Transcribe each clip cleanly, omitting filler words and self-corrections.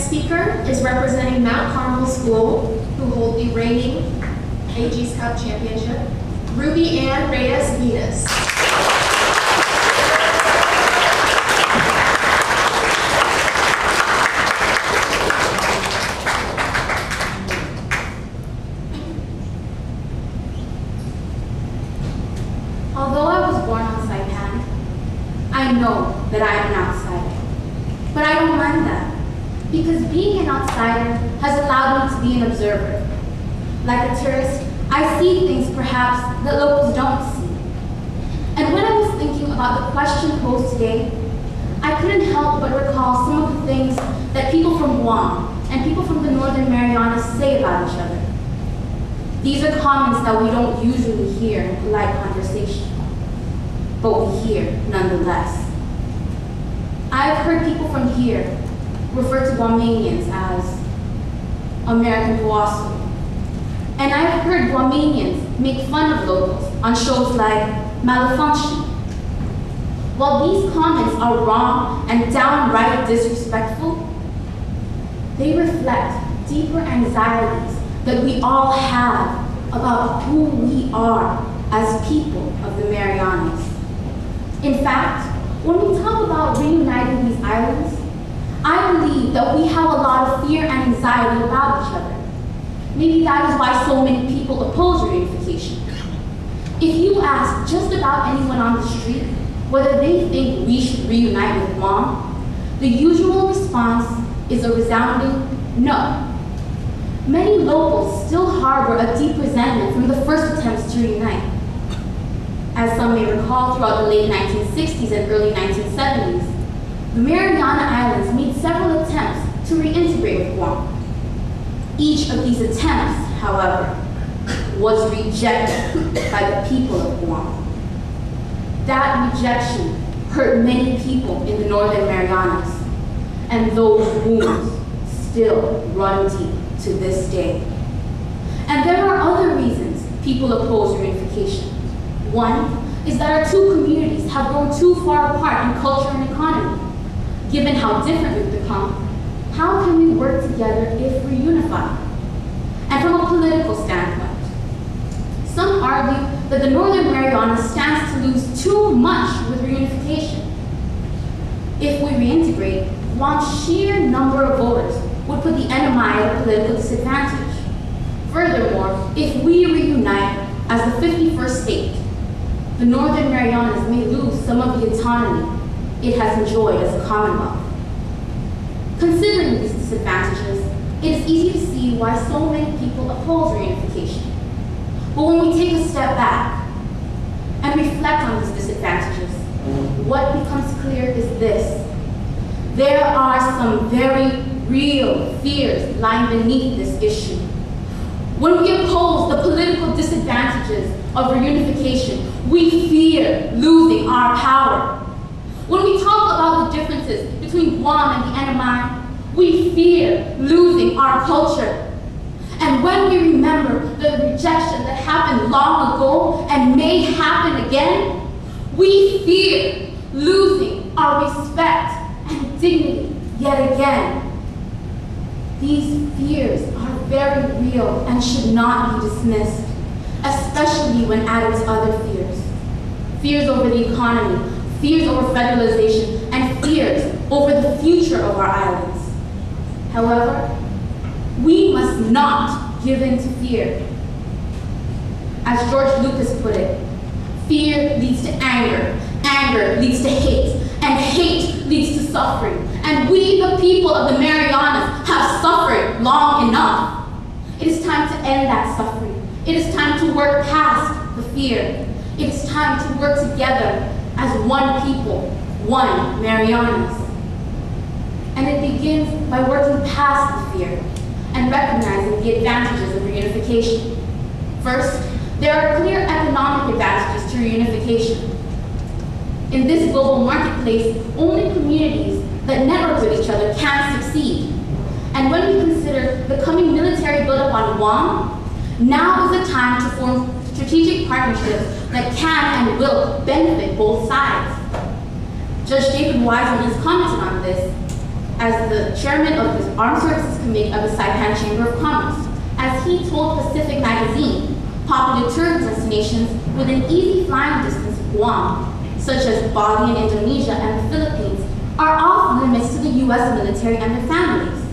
next speaker is representing Mount Carmel School, who hold the reigning AG Cup Championship, Ruby Venus. Although I was born on Saipan, I know that I am an outsider. But I don't mind that, because being an outsider has allowed me to be an observer. Like a tourist, I see things perhaps that locals don't see. And when I was thinking about the question posed today, I couldn't help but recall some of the things that people from Guam and people from the Northern Marianas say about each other. These are comments that we don't usually hear in polite conversation, but we hear nonetheless. I've heard people from here refer to Guamanians as American Pawaso. And I've heard Guamanians make fun of locals on shows like Malfunction. While these comments are wrong and downright disrespectful, they reflect deeper anxieties that we all have about who we are as people of the Marianas. In fact, when we talk about reuniting these islands, I believe that we have a lot of fear and anxiety about each other. Maybe that is why so many people oppose reunification. If you ask just about anyone on the street whether they think we should reunite with Guam, the usual response is a resounding no. Many locals still harbor a deep resentment from the first attempts to reunite. As some may recall, throughout the late 1960s and early 1970s, the Mariana Islands made several attempts to reintegrate with Guam. Each of these attempts, however, was rejected by the people of Guam. That rejection hurt many people in the Northern Marianas, and those wounds still run deep to this day. And there are other reasons people oppose reunification. One is that our two communities have grown too far apart in culture and economy. Given how different we've become, how can we work together if we're unified? And from a political standpoint, some argue that the Northern Marianas stands to lose too much with reunification. If we reintegrate, Guam's sheer number of voters would put the NMI at a political disadvantage. Furthermore, if we reunite as the 51st state, the Northern Marianas may lose some of the autonomy it has enjoyed as a commonwealth. Considering these disadvantages, it is easy to see why so many people oppose reunification. But when we take a step back and reflect on these disadvantages, what becomes clear is this. There are some very real fears lying beneath this issue. When we oppose the political disadvantages of reunification, we fear losing our power. When we talk about the differences between Guam and the NMI, we fear losing our culture. And when we remember the rejection that happened long ago and may happen again, we fear losing our respect and dignity yet again. These fears are very real and should not be dismissed, especially when added to other fears. Fears over the economy, fears over federalization, and fears over the future of our islands. However, we must not give in to fear. As George Lucas put it, fear leads to anger, anger leads to hate, and hate leads to suffering. And we, the people of the Marianas, have suffered long enough. It is time to end that suffering. It is time to work past the fear. It is time to work together as one people, one Marianas. And it begins by working past the fear and recognizing the advantages of reunification. First, there are clear economic advantages to reunification. In this global marketplace, only communities that network with each other can succeed. And when we consider the coming military buildup on Guam, now is the time to form strategic partnerships that can and will benefit both sides. Judge David Wiseman has commented on this as the chairman of the Armed Services Committee of the Saipan Chamber of Commerce, as he told Pacific Magazine, popular tourist destinations within easy flying distance of Guam, such as Bali in Indonesia and the Philippines, are off limits to the U.S. military and their families.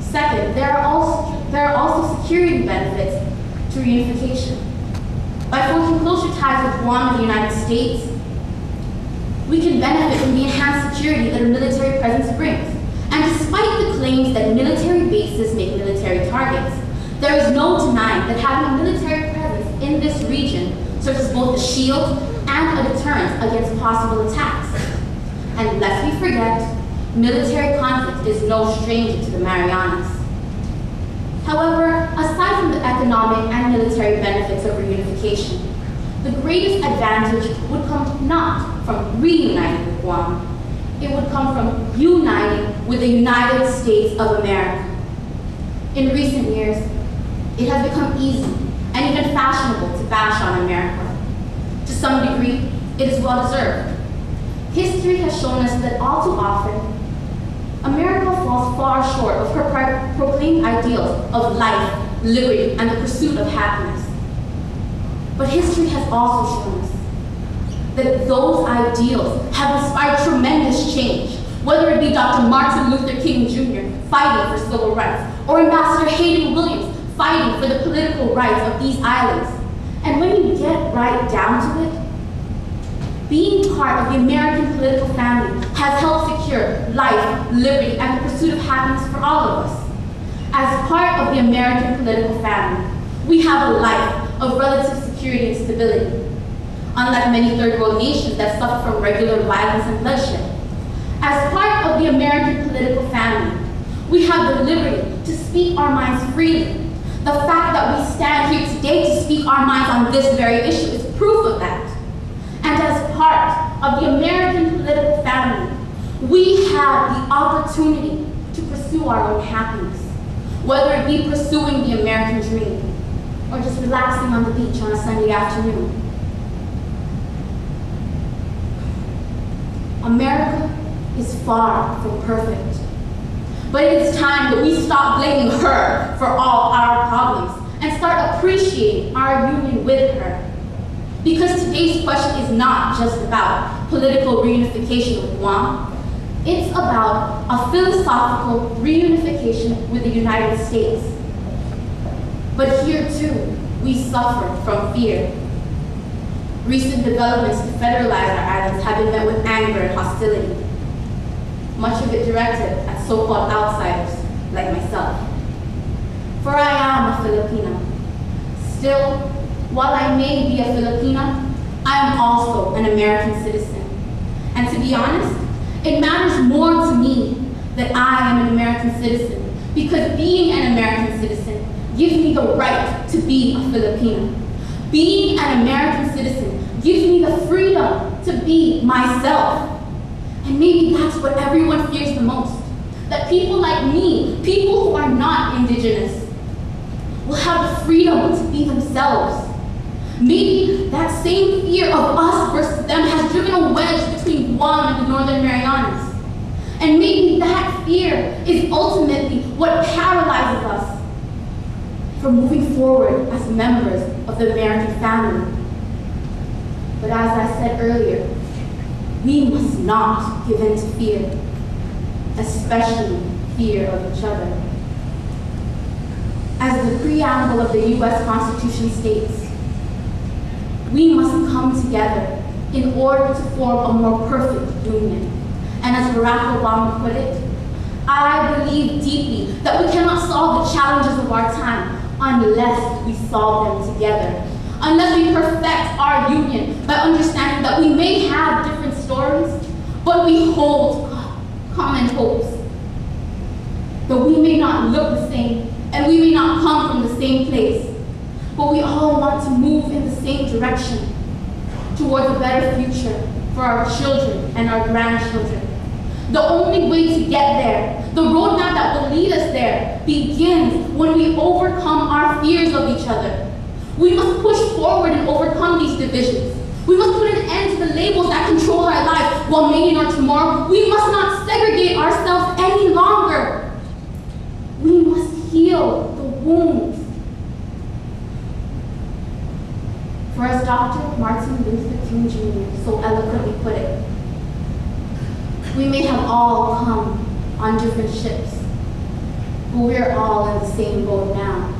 Second, there are also security benefits to reunification. By forging closer ties with Guam and the United States, we can benefit from the enhanced security that a military presence brings. And despite the claims that military bases make military targets, there is no denying that having a military presence in this region serves as both a shield and a deterrent against possible attacks. And lest we forget, military conflict is no stranger to the Marianas. However, aside from the economic and military benefits of reunification, the greatest advantage would come not from reuniting with Guam. It would come from uniting with the United States of America. In recent years, it has become easy and even fashionable to bash on America. To some degree, it is well-deserved. History has shown us that all too often, America falls far short of her proclaimed ideals of life, liberty, and the pursuit of happiness. But history has also shown us that those ideals have inspired tremendous change, whether it be Dr. Martin Luther King Jr. fighting for civil rights, or Ambassador Hayden Williams fighting for the political rights of these islands. And when you get right down to it, being part of the American political family has helped secure life, liberty, and the pursuit of happiness for all of us. As part of the American political family, we have a life of relative security and stability, unlike many third world nations that suffer from regular violence and bloodshed. As part of the American political family, we have the liberty to speak our minds freely. The fact that we stand here today to speak our minds on this very issue is proof of that. And as part of the American political family, we have the opportunity to pursue our own happiness, whether it be pursuing the American dream or just relaxing on the beach on a Sunday afternoon. America is far from perfect, but it is time that we stop blaming her for all our problems and start appreciating our union with her. Because today's question is not just about political reunification with Guam, it's about a philosophical reunification with the United States. But here too, we suffer from fear. Recent developments to federalize our islands have been met with anger and hostility, much of it directed at so-called outsiders like myself. For I am a Filipina. Still, while I may be a Filipina, I am also an American citizen. And to be honest, it matters more to me that I am an American citizen, because being an American citizen gives me the right to be a Filipina. Being an American citizen gives me the freedom to be myself. And maybe that's what everyone fears the most, that people like me, people who are not indigenous, will have the freedom to be themselves. Maybe that same fear of us versus them has driven a wedge between Guam and the Northern Marianas. And maybe that fear is ultimately what paralyzes us from moving forward as members of the American family. But as I said earlier, we must not give in to fear, especially fear of each other. As the preamble of the U.S. Constitution states, we must come together in order to form a more perfect union. And as Barack Obama put it, I believe deeply that we cannot solve the challenges of our time unless we solve them together. Unless we perfect our union by understanding that we may have different stories, but we hold common hopes. Though we may not look the same, and we may not come from the same place, but we all want to move in the same direction towards a better future for our children and our grandchildren. The only way to get there, the roadmap that will lead us there, begins when we overcome our fears of each other. We must push forward and overcome these divisions. We must put an end to the labels that control our lives while making our tomorrow. We must not segregate ourselves any longer. We must heal the wounds. For as Dr. Martin Luther King Jr. so eloquently put it, we may have all come on different ships, but we're all in the same boat now.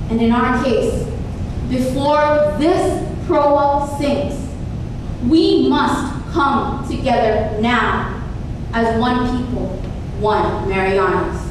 And in our case, before this proa sinks, we must come together now as one people, one Marianas.